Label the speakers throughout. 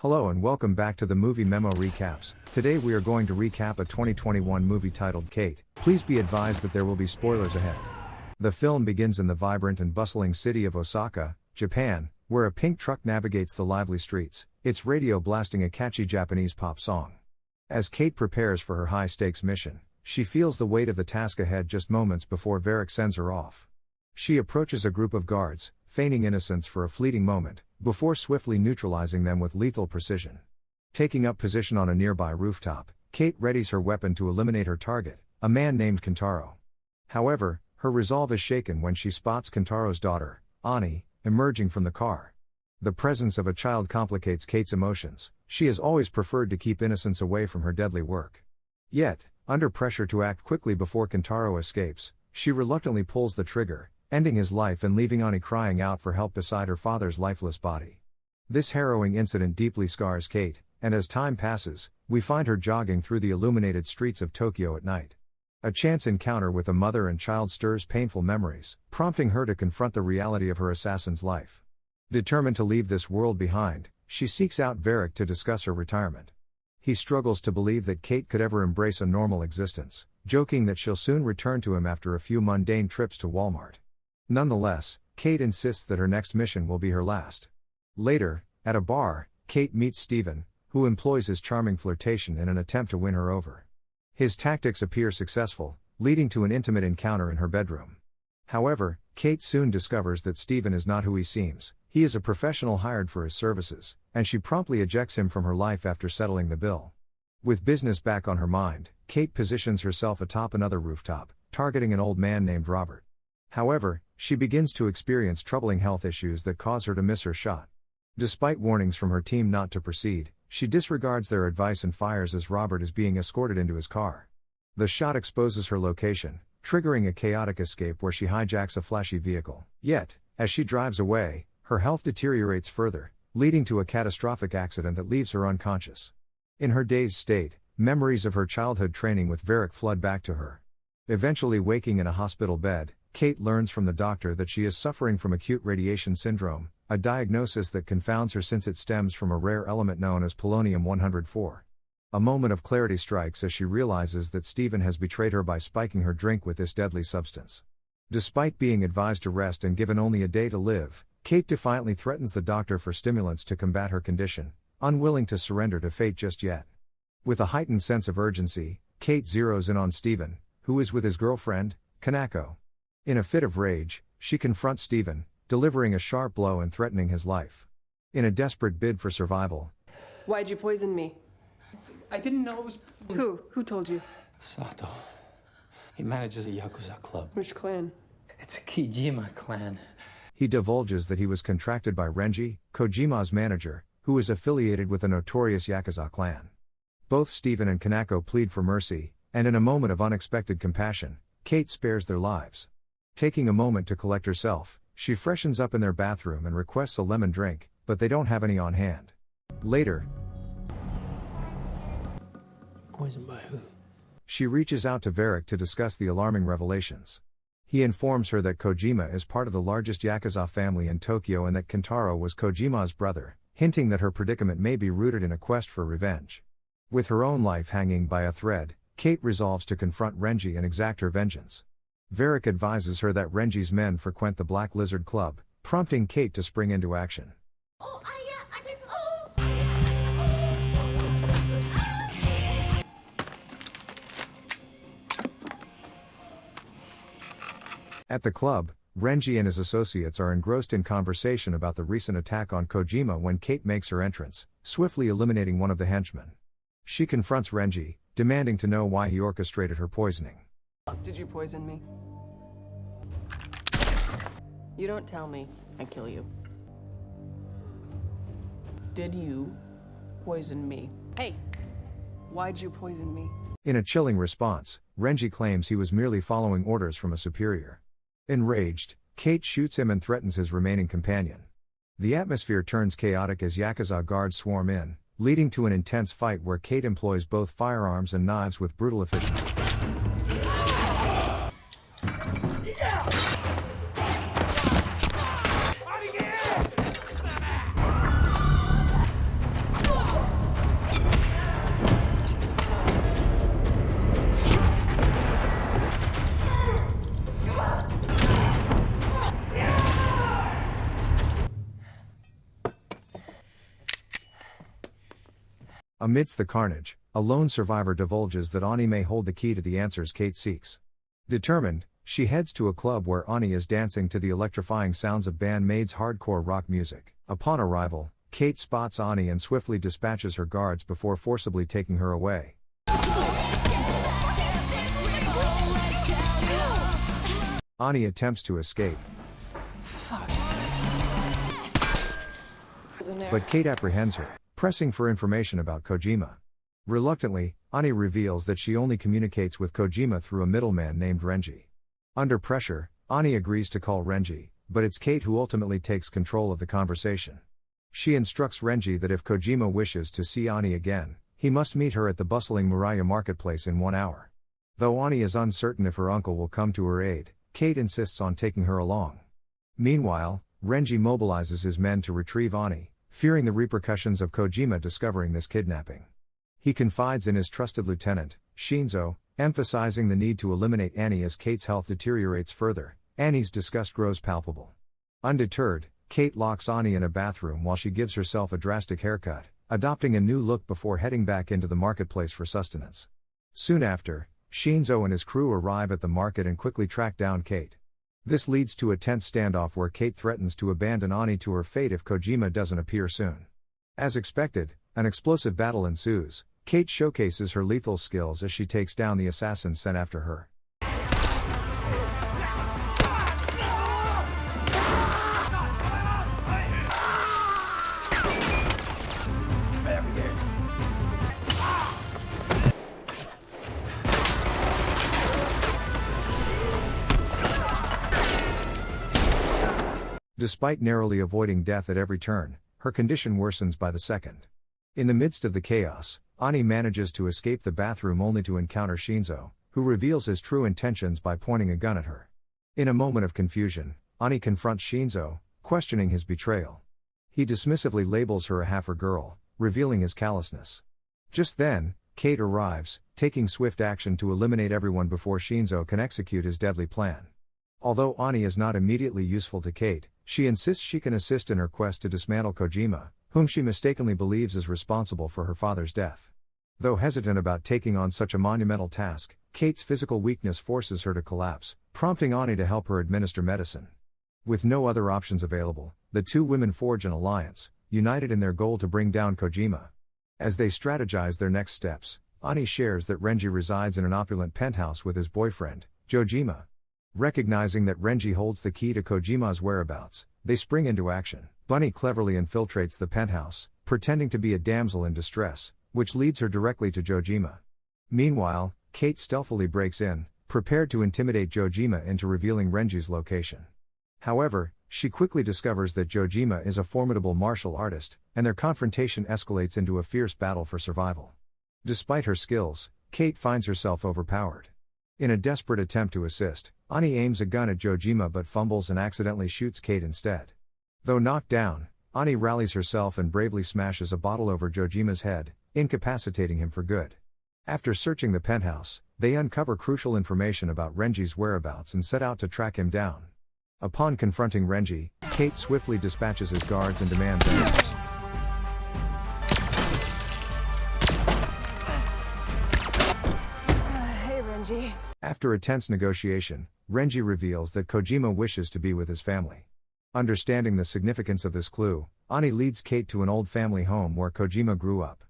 Speaker 1: Hello and welcome back to the Movie Memo Recaps. Today we are going to recap a 2021 movie titled Kate. Please be advised that there will be spoilers ahead. The film begins in the vibrant and bustling city of Osaka, Japan, where a pink truck navigates the lively streets, its radio blasting a catchy Japanese pop song. As Kate prepares for her high-stakes mission, she feels the weight of the task ahead just moments before Varric sends her off. She approaches a group of guards, feigning innocence for a fleeting moment, before swiftly neutralizing them with lethal precision. Taking up position on a nearby rooftop, Kate readies her weapon to eliminate her target, a man named Kentaro. However, her resolve is shaken when she spots Kentaro's daughter, Anie, emerging from the car. The presence of a child complicates Kate's emotions. She has always preferred to keep innocence away from her deadly work. Yet, under pressure to act quickly before Kentaro escapes, she reluctantly pulls the trigger, ending his life and leaving Anie crying out for help beside her father's lifeless body. This harrowing incident deeply scars Kate, and as time passes, we find her jogging through the illuminated streets of Tokyo at night. A chance encounter with a mother and child stirs painful memories, prompting her to confront the reality of her assassin's life. Determined to leave this world behind, she seeks out Varric to discuss her retirement. He struggles to believe that Kate could ever embrace a normal existence, joking that she'll soon return to him after a few mundane trips to Walmart. Nonetheless, Kate insists that her next mission will be her last. Later, at a bar, Kate meets Steven, who employs his charming flirtation in an attempt to win her over. His tactics appear successful, leading to an intimate encounter in her bedroom. However, Kate soon discovers that Steven is not who he seems. He is a professional hired for his services, and she promptly ejects him from her life after settling the bill. With business back on her mind, Kate positions herself atop another rooftop, targeting an old man named Robert. However, she begins to experience troubling health issues that cause her to miss her shot. Despite warnings from her team not to proceed, she disregards their advice and fires as Robert is being escorted into his car. The shot exposes her location, triggering a chaotic escape where she hijacks a flashy vehicle. Yet, as she drives away, her health deteriorates further, leading to a catastrophic accident that leaves her unconscious. In her dazed state, memories of her childhood training with Varric flood back to her. Eventually waking in a hospital bed, Kate learns from the doctor that she is suffering from acute radiation syndrome, a diagnosis that confounds her since it stems from a rare element known as polonium-104. A moment of clarity strikes as she realizes that Steven has betrayed her by spiking her drink with this deadly substance. Despite being advised to rest and given only a day to live, Kate defiantly threatens the doctor for stimulants to combat her condition, unwilling to surrender to fate just yet. With a heightened sense of urgency, Kate zeroes in on Steven, who is with his girlfriend, Kanako. In a fit of rage, she confronts Steven, delivering a sharp blow and threatening his life. In a desperate bid for survival.
Speaker 2: Why'd you poison me?
Speaker 3: I didn't know it was...
Speaker 2: Who? Who told you?
Speaker 3: Sato. He manages a Yakuza club.
Speaker 2: Which clan?
Speaker 3: It's a Kijima clan.
Speaker 1: He divulges that he was contracted by Renji, Kojima's manager, who is affiliated with a notorious Yakuza clan. Both Steven and Kanako plead for mercy, and in a moment of unexpected compassion, Kate spares their lives. Taking a moment to collect herself, she freshens up in their bathroom and requests a lemon drink, but they don't have any on hand. Later,
Speaker 3: Poisoned by who?
Speaker 1: she reaches out to Varric to discuss the alarming revelations. He informs her that Kojima is part of the largest Yakuza family in Tokyo and that Kentaro was Kojima's brother, hinting that her predicament may be rooted in a quest for revenge. With her own life hanging by a thread, Kate resolves to confront Renji and exact her vengeance. Varric advises her that Renji's men frequent the Black Lizard Club, prompting Kate to spring into action. At the club, Renji and his associates are engrossed in conversation about the recent attack on Kojima when Kate makes her entrance, swiftly eliminating one of the henchmen. She confronts Renji, demanding to know why he orchestrated her poisoning.
Speaker 2: Did you poison me? You don't tell me, I kill you. Did you poison me? Hey, why'd you poison me?
Speaker 1: In a chilling response, Renji claims he was merely following orders from a superior. Enraged, Kate shoots him and threatens his remaining companion. The atmosphere turns chaotic as Yakuza guards swarm in, leading to an intense fight where Kate employs both firearms and knives with brutal efficiency. Amidst the carnage, a lone survivor divulges that Anie may hold the key to the answers Kate seeks. Determined, she heads to a club where Anie is dancing to the electrifying sounds of bandmates' hardcore rock music. Upon arrival, Kate spots Anie and swiftly dispatches her guards before forcibly taking her away. Anie attempts to escape,
Speaker 2: Fuck.
Speaker 1: but Kate apprehends her, pressing for information about Kojima. Reluctantly, Anie reveals that she only communicates with Kojima through a middleman named Renji. Under pressure, Anie agrees to call Renji, but it's Kate who ultimately takes control of the conversation. She instructs Renji that if Kojima wishes to see Anie again, he must meet her at the bustling Muraya marketplace in 1 hour. Though Anie is uncertain if her uncle will come to her aid, Kate insists on taking her along. Meanwhile, Renji mobilizes his men to retrieve Anie, fearing the repercussions of Kojima discovering this kidnapping. He confides in his trusted lieutenant, Shinzo, emphasizing the need to eliminate Anie as Kate's health deteriorates further. Anie's disgust grows palpable. Undeterred, Kate locks Anie in a bathroom while she gives herself a drastic haircut, adopting a new look before heading back into the marketplace for sustenance. Soon after, Shinzo and his crew arrive at the market and quickly track down Kate. This leads to a tense standoff where Kate threatens to abandon Anie to her fate if Kojima doesn't appear soon. As expected, an explosive battle ensues. Kate showcases her lethal skills as she takes down the assassins sent after her. Despite narrowly avoiding death at every turn, her condition worsens by the second. In the midst of the chaos, Anie manages to escape the bathroom only to encounter Shinzo, who reveals his true intentions by pointing a gun at her. In a moment of confusion, Anie confronts Shinzo, questioning his betrayal. He dismissively labels her a heifer girl, revealing his callousness. Just then, Kate arrives, taking swift action to eliminate everyone before Shinzo can execute his deadly plan. Although Anie is not immediately useful to Kate, she insists she can assist in her quest to dismantle Kojima, whom she mistakenly believes is responsible for her father's death. Though hesitant about taking on such a monumental task, Kate's physical weakness forces her to collapse, prompting Anie to help her administer medicine. With no other options available, the two women forge an alliance, united in their goal to bring down Kojima. As they strategize their next steps, Anie shares that Renji resides in an opulent penthouse with his boyfriend, Jojima. Recognizing that Renji holds the key to Kojima's whereabouts, they spring into action. Bunny cleverly infiltrates the penthouse, pretending to be a damsel in distress, which leads her directly to Jojima. Meanwhile, Kate stealthily breaks in, prepared to intimidate Jojima into revealing Renji's location. However, she quickly discovers that Jojima is a formidable martial artist, and their confrontation escalates into a fierce battle for survival. Despite her skills, Kate finds herself overpowered. In a desperate attempt to assist, Anie aims a gun at Jojima but fumbles and accidentally shoots Kate instead. Though knocked down, Anie rallies herself and bravely smashes a bottle over Jojima's head, incapacitating him for good. After searching the penthouse, they uncover crucial information about Renji's whereabouts and set out to track him down. Upon confronting Renji, Kate swiftly dispatches his guards and demands answers.
Speaker 2: Hey, Renji.
Speaker 1: After a tense negotiation, Renji reveals that Kojima wishes to be with his family. Understanding the significance of this clue, Anie leads Kate to an old family home where Kojima grew up.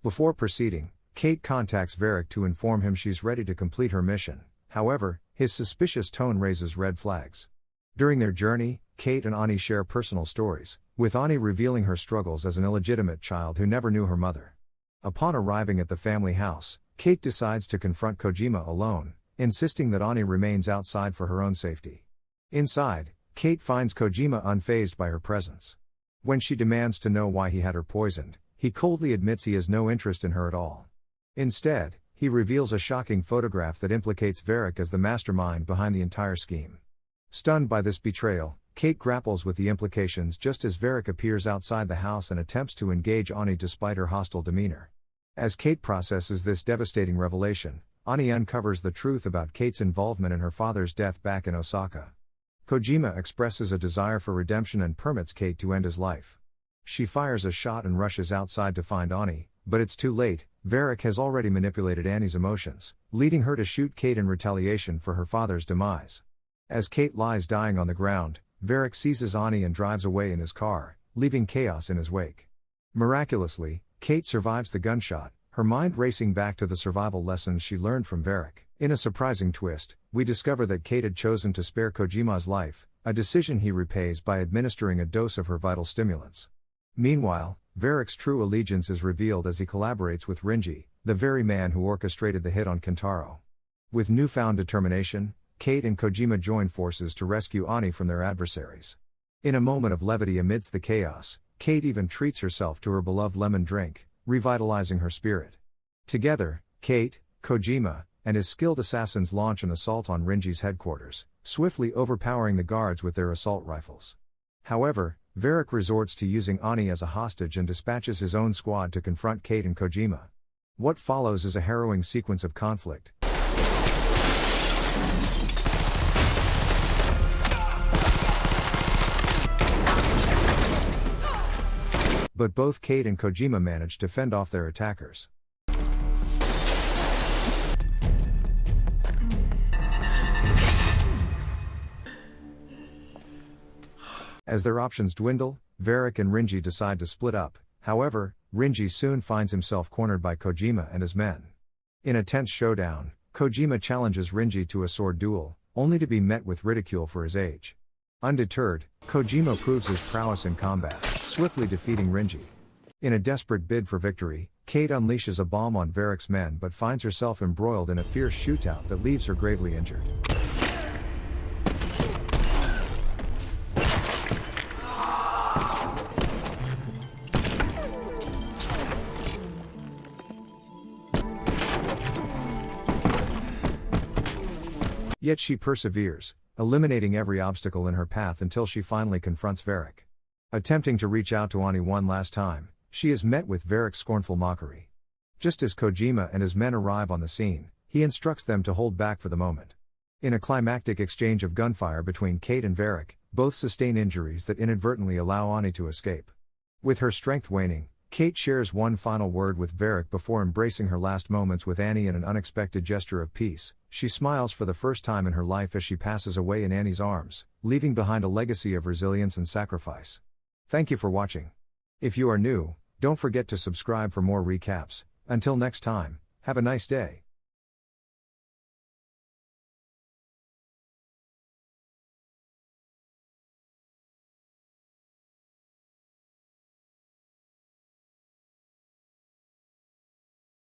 Speaker 1: Before proceeding, Kate contacts Varric to inform him she's ready to complete her mission. However, his suspicious tone raises red flags. During their journey, Kate and Anie share personal stories, with Anie revealing her struggles as an illegitimate child who never knew her mother. Upon arriving at the family house, Kate decides to confront Kojima alone, insisting that Anie remains outside for her own safety. Inside, Kate finds Kojima unfazed by her presence. When she demands to know why he had her poisoned, he coldly admits he has no interest in her at all. Instead, he reveals a shocking photograph that implicates Varric as the mastermind behind the entire scheme. Stunned by this betrayal, Kate grapples with the implications just as Varric appears outside the house and attempts to engage Anie despite her hostile demeanor. As Kate processes this devastating revelation, Anie uncovers the truth about Kate's involvement in her father's death back in Osaka. Kojima expresses a desire for redemption and permits Kate to end his life. She fires a shot and rushes outside to find Anie, but it's too late. Varric has already manipulated Annie's emotions, leading her to shoot Kate in retaliation for her father's demise. As Kate lies dying on the ground, Varric seizes Anie and drives away in his car, leaving chaos in his wake. Miraculously, Kate survives the gunshot, her mind racing back to the survival lessons she learned from Varric. In a surprising twist, we discover that Kate had chosen to spare Kojima's life, a decision he repays by administering a dose of her vital stimulants. Meanwhile, Varric's true allegiance is revealed as he collaborates with Rinji, the very man who orchestrated the hit on Kentaro. With newfound determination, Kate and Kojima join forces to rescue Anie from their adversaries. In a moment of levity amidst the chaos, Kate even treats herself to her beloved lemon drink, revitalizing her spirit. Together, Kate, Kojima, and his skilled assassins launch an assault on Rinji's headquarters, swiftly overpowering the guards with their assault rifles. However, Varric resorts to using Anie as a hostage and dispatches his own squad to confront Kate and Kojima. What follows is a harrowing sequence of conflict. But both Kate and Kojima manage to fend off their attackers. As their options dwindle, Varric and Rinji decide to split up. However, Rinji soon finds himself cornered by Kojima and his men. In a tense showdown, Kojima challenges Rinji to a sword duel, only to be met with ridicule for his age. Undeterred, Kojima proves his prowess in combat, swiftly defeating Rinji. In a desperate bid for victory, Kate unleashes a bomb on Varric's men but finds herself embroiled in a fierce shootout that leaves her gravely injured. Yet she perseveres, eliminating every obstacle in her path until she finally confronts Varric. Attempting to reach out to Anie one last time, she is met with Varric's scornful mockery. Just as Kojima and his men arrive on the scene, he instructs them to hold back for the moment. In a climactic exchange of gunfire between Kate and Varric, both sustain injuries that inadvertently allow Anie to escape. With her strength waning, Kate shares one final word with Varric before embracing her last moments with Anie in an unexpected gesture of peace. She smiles for the first time in her life as she passes away in Annie's arms, leaving behind a legacy of resilience and sacrifice. Thank you for watching. If you are new, don't forget to subscribe for more recaps. Until next time, have a nice day.